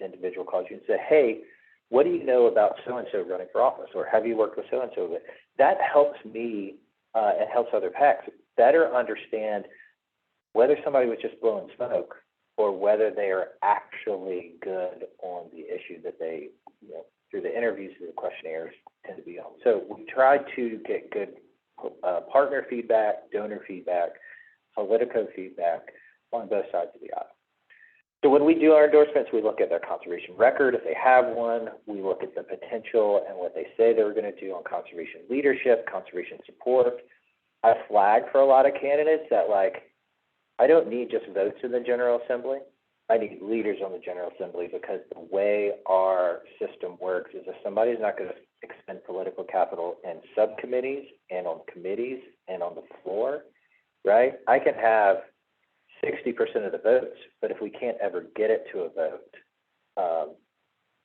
individual calls you and say, hey, what do you know about so-and-so running for office? Or have you worked with so-and-so? That helps me and helps other PACs better understand whether somebody was just blowing smoke or whether they are actually good on the issue that they, through the interviews, through the questionnaires, tend to be on. So we try to get good partner feedback, donor feedback, Politico feedback on both sides of the aisle. So when we do our endorsements, we look at their conservation record. If they have one, we look at the potential and what they say they were going to do on conservation leadership, conservation support. I flag for a lot of candidates that, I don't need just votes in the General Assembly. I need leaders on the General Assembly because the way our system works is if somebody's not going to expend political capital in subcommittees and on committees and on the floor, right? I can have 60% of the votes, but if we can't ever get it to a vote,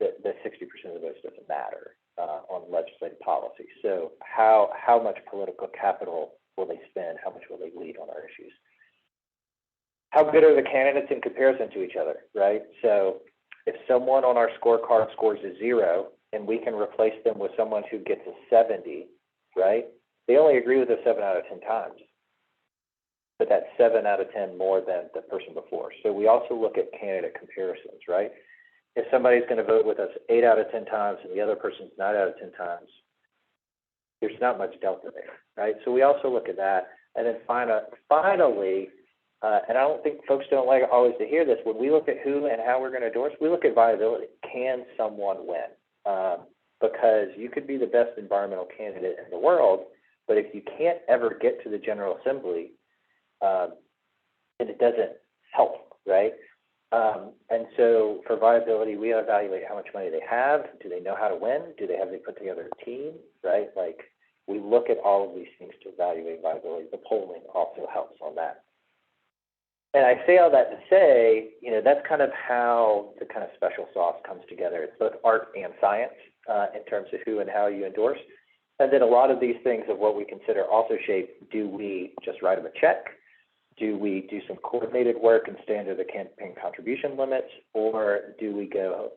the 60% of the votes doesn't matter on legislative policy. So how much political capital will they spend? How much will they lead on our issues? How good are the candidates in comparison to each other, right? So if someone on our scorecard scores a 0 and we can replace them with someone who gets a 70, right? They only agree with us 7 out of 10 times, but that's 7 out of 10 more than the person before. So we also look at candidate comparisons, right? If somebody's going to vote with us 8 out of 10 times and the other person's 9 out of 10 times, there's not much delta there, right? So we also look at that. And then finally, and I don't think folks don't like always to hear this, when we look at who and how we're going to endorse, we look at viability. Can someone win? Because you could be the best environmental candidate in the world, but if you can't ever get to the General Assembly, then it doesn't help, right? And so for viability, we evaluate how much money they have. Do they know how to win? Do they have to put together a team, right? We look at all of these things to evaluate viability. The polling also helps on that. And I say all that to say, that's kind of how the kind of special sauce comes together. It's both art and science in terms of who and how you endorse. And then a lot of these things of what we consider also shape, do we just write them a check? Do we do some coordinated work and stay under the campaign contribution limits? Or do we go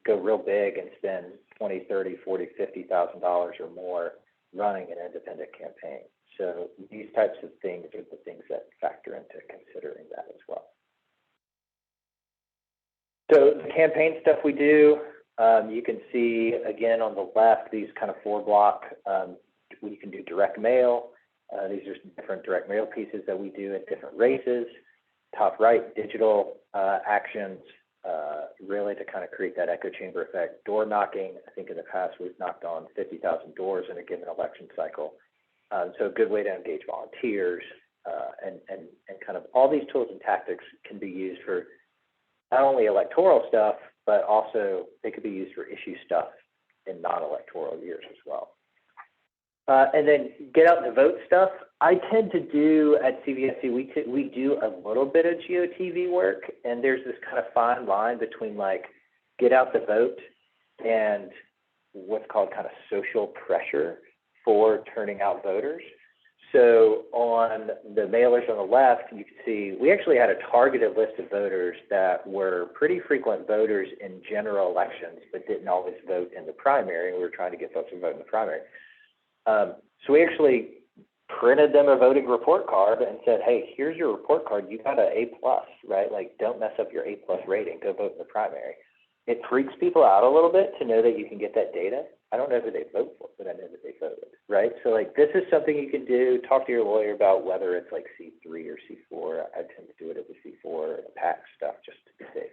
real big and spend $20,000, $30,000, $40,000, $50,000 or more running an independent campaign? So these types of things are the things that factor into considering that as well. So the campaign stuff we do, you can see again on the left, these kind of 4-block, we can do direct mail. These are some different direct mail pieces that we do in different races. Top right, digital actions, really to kind of create that echo chamber effect. Door knocking, I think in the past we've knocked on 50,000 doors in a given election cycle. So a good way to engage volunteers and kind of all these tools and tactics can be used for not only electoral stuff, but also they could be used for issue stuff in non-electoral years as well. And then get out and vote stuff. I tend to do at CVSC, we do a little bit of GOTV work, and there's this kind of fine line between like get out the vote and what's called kind of social pressure for turning out voters. So on the mailers on the left, you can see we actually had a targeted list of voters that were pretty frequent voters in general elections, but didn't always vote in the primary. We were trying to get folks to vote in the primary. So we actually printed them a voting report card and said, hey, here's your report card. You got an A+, right? Like, don't mess up your A+ rating. Go vote in the primary. It freaks people out a little bit to know that you can get that data. I don't know who they vote for, but I know that they voted, right? So like, this is something you can do. Talk to your lawyer about whether it's like C3 or C4. I tend to do it as a C4 and PAC stuff just to be safe.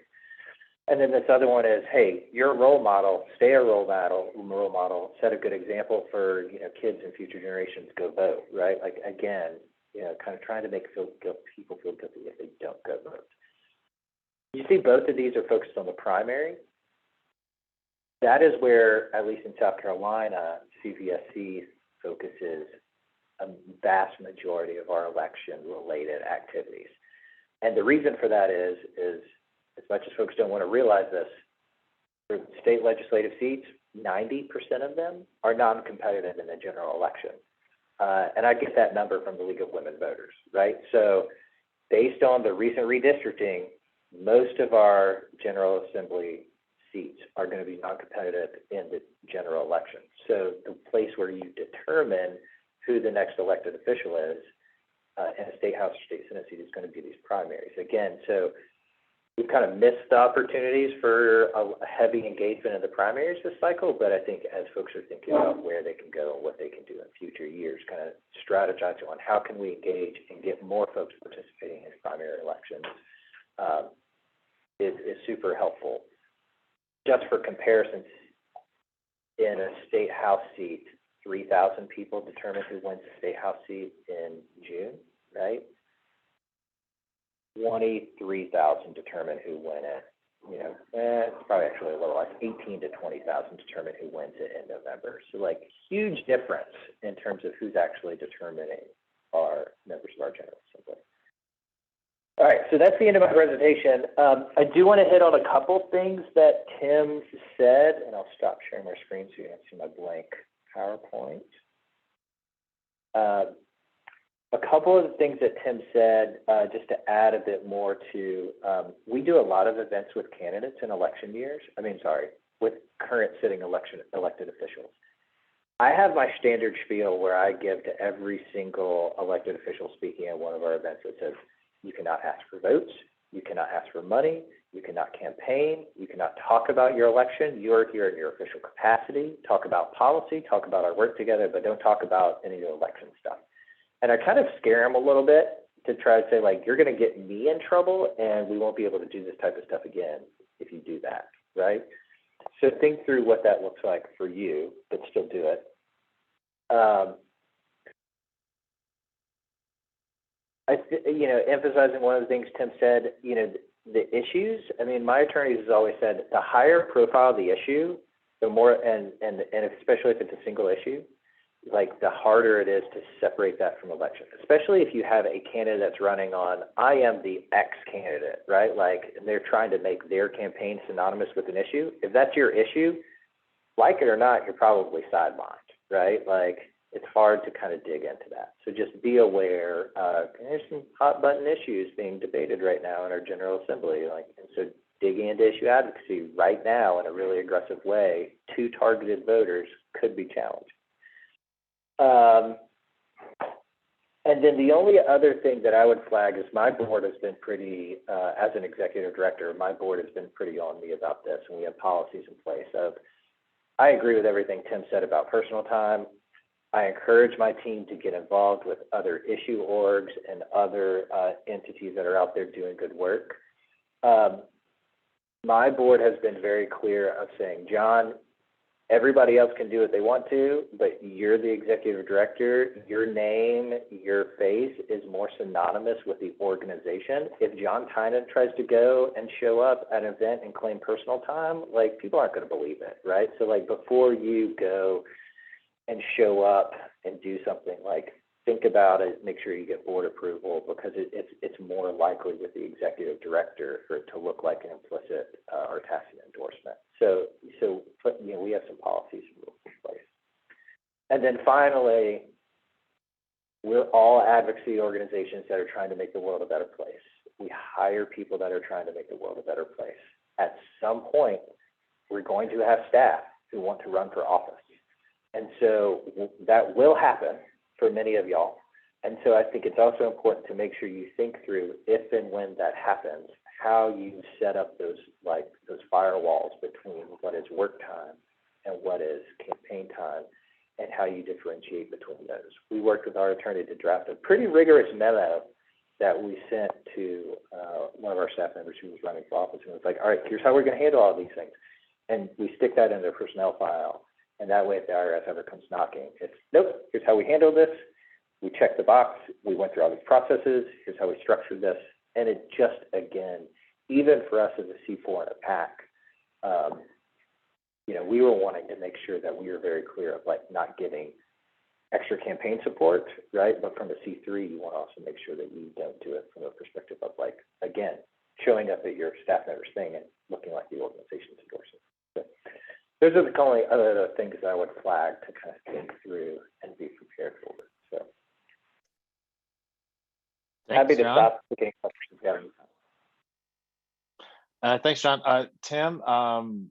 And then this other one is, hey, you're a role model, stay a role model, set a good example for, kids and future generations, go vote, right? Like, again, kind of trying to make people feel guilty if they don't go vote. You see both of these are focused on the primary. That is where, at least in South Carolina, CVSC focuses a vast majority of our election-related activities. And the reason for that is as much as folks don't want to realize this, for state legislative seats, 90% of them are non-competitive in the general election. And I get that number from the League of Women Voters, right? So based on the recent redistricting, most of our General Assembly seats are going to be non-competitive in the general election. So the place where you determine who the next elected official is in a state house or state senate seat is going to be these primaries. Again, so we've kind of missed the opportunities for a heavy engagement in the primaries this cycle, but I think as folks are thinking about where they can go and what they can do in future years, kind of strategizing on how can we engage and get more folks participating in primary elections is super helpful. Just for comparisons, in a state house seat, 3,000 people determine who wins the state house seat in June, right? 23,000 determine who win it. It's probably actually a little like 18 to 20,000 determine who wins it in November. So like huge difference in terms of who's actually determining our members of our General Assembly. All right, so that's the end of my presentation. I do want to hit on a couple things that Tim said, and I'll stop sharing my screen so you can see my blank PowerPoint. A couple of the things that Tim said, just to add a bit more to, we do a lot of events with candidates in election years. With current sitting elected officials. I have my standard spiel where I give to every single elected official speaking at one of our events that says, you cannot ask for votes, you cannot ask for money, you cannot campaign, you cannot talk about your election. You are here in your official capacity. Talk about policy, talk about our work together, but don't talk about any of the election stuff. And I kind of scare them a little bit to try to say, like, you're going to get me in trouble and we won't be able to do this type of stuff again if you do that, right? So think through what that looks like for you, but still do it. Emphasizing one of the things Tim said, the issues. My attorneys has always said the higher profile the issue, the more, and especially if it's a single issue, like the harder it is to separate that from election, especially if you have a candidate that's running on, I am the X candidate, right? Like they're trying to make their campaign synonymous with an issue. If that's your issue, like it or not, you're probably sidelined, right? Like it's hard to kind of dig into that. So just be aware, there's some hot button issues being debated right now in our General Assembly. And so digging into issue advocacy right now in a really aggressive way to targeted voters could be challenging. And then the only other thing that I would flag is my board has been pretty, as an executive director, my board has been pretty on me about this, and we have policies in place of, I agree with everything Tim said about personal time. I encourage my team to get involved with other issue orgs and other entities that are out there doing good work. my board has been very clear of saying, John, everybody else can do what they want to, but you're the executive director. Your name, your face is more synonymous with the organization. If John Tynan tries to go and show up at an event and claim personal time, like, people aren't going to believe it, right? So like, before you go and show up and do something, like, think about it, make sure you get board approval, because it's more likely with the executive director for it to look like an implicit or tacit endorsement. So you know, we have some policies and rules in place. And then finally, we're all advocacy organizations that are trying to make the world a better place. We hire people that are trying to make the world a better place. At some point, we're going to have staff who want to run for office. And so that will happen for many of y'all. And so I think it's also important to make sure you think through, if and when that happens, how you set up those firewalls between what is work time and what is campaign time, and how you differentiate between those. We worked with our attorney to draft a pretty rigorous memo that we sent to one of our staff members who was running for office, and was like, all right, here's how we're going to handle all these things. And we stick that in their personnel file. And that way, if the IRS ever comes knocking, it's, nope, here's how we handle this. We checked the box. We went through all these processes. Here's how we structured this. And it just, again, even for us as a C4 and a PAC, you know, we were wanting to make sure that we were very clear of, like, not giving extra campaign support, right? But from a C3, you want to also make sure that you don't do it from a perspective of, like, again, showing up at your staff member's thing and looking like the organization's endorsing. So those are the only other things I would flag to kind of think through and be prepared for. So happy to stop taking questions. Thanks, John. Tim, do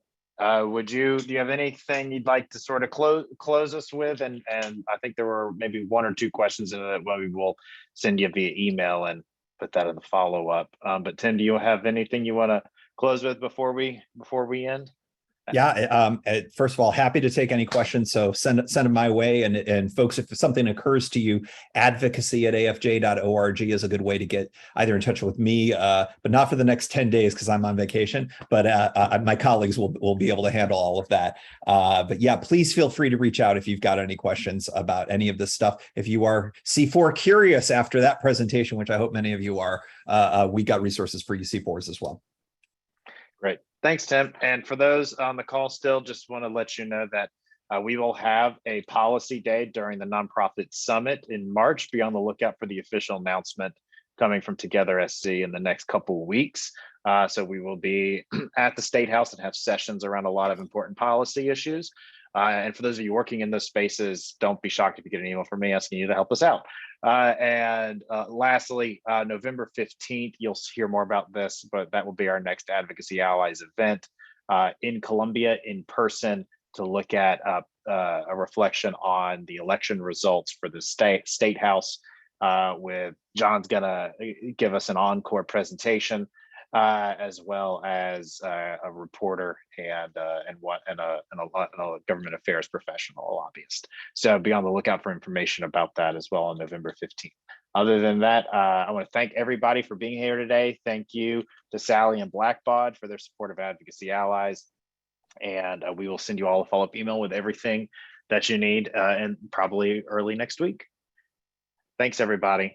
you have anything you'd like to sort of close us with? And I think there were maybe one or two questions in it that we will send you via email and put that in the follow-up. But Tim, do you have anything you want to close with before we end? Yeah, first of all, happy to take any questions. So send them my way. And folks, if something occurs to you, advocacy@afj.org is a good way to get either in touch with me, but not for the next 10 days because I'm on vacation, but my colleagues will be able to handle all of that. But yeah, please feel free to reach out if you've got any questions about any of this stuff. If you are C4 curious after that presentation, which I hope many of you are, we got resources for you C4s as well. Great. Thanks, Tim. And for those on the call still, just want to let you know that we will have a policy day during the Nonprofit Summit in March. Be on the lookout for the official announcement coming from Together SC in the next couple of weeks. So we will be at the State House and have sessions around a lot of important policy issues. And for those of you working in those spaces, don't be shocked if you get an email from me asking you to help us out. And lastly, November 15th, you'll hear more about this, but that will be our next Advocacy Allies event in Columbia in person to look at a reflection on the election results for the State House, with John's gonna give us an encore presentation, as well as a reporter and a government affairs professional, a lobbyist. So be on the lookout for information about that as well on November 15th. Other than that, I want to thank everybody for being here today. Thank you to Sally and Blackbaud for their support of Advocacy Allies. And we will send you all a follow-up email with everything that you need, and probably early next week. Thanks, everybody.